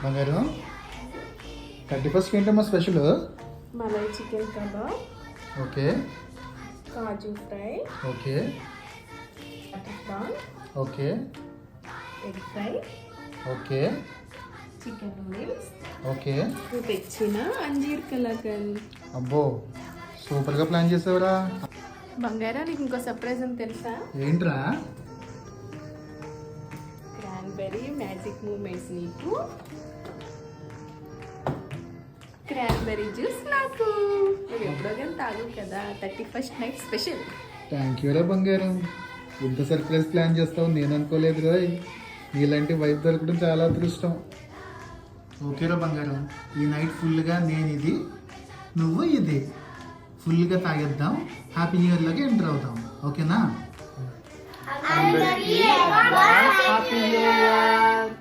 బంగారు 31st ఏంటమ్మా special? Malai chicken kebab, okay kaju fry, okay butter naan, okay egg fry, okay chicken noodles, okay. నువ్వు తెచ్చిన అంజీర్ కలాకండ్. అబ్బో సూపర్గా ప్లాన్ చేసావురా. బంగారా నీకు ఇంకో సర్ప్రైజ్ అని తెలుసా? ఏంట్రా? క్రాన్బెర్రీ మ్యాజిక్ మూమెంట్స్ నీకు, క్రాన్బెర్రీ జ్యూస్ నాకు. నువ్వు ఎప్పుడో కానీ తాగు కదా, 31st నైట్ స్పెషల్. థ్యాంక్ యూరా బంగారం. ఇంత సర్ప్రైజ్ ప్లాన్ చేస్తావు నేను అనుకోలేదు రా. నీలాంటి వైఫ్ దొరకడం చాలా అదృష్టం. ఓకేరా బంగారం, ఈ నైట్ ఫుల్గా నేను ఇది నువ్వు ఇది ఫుల్గా తాగేద్దాం. హ్యాపీ న్యూ ఇయర్ లాగా ఎంటర్ అవుతాం. ఓకేనా? Happy new year.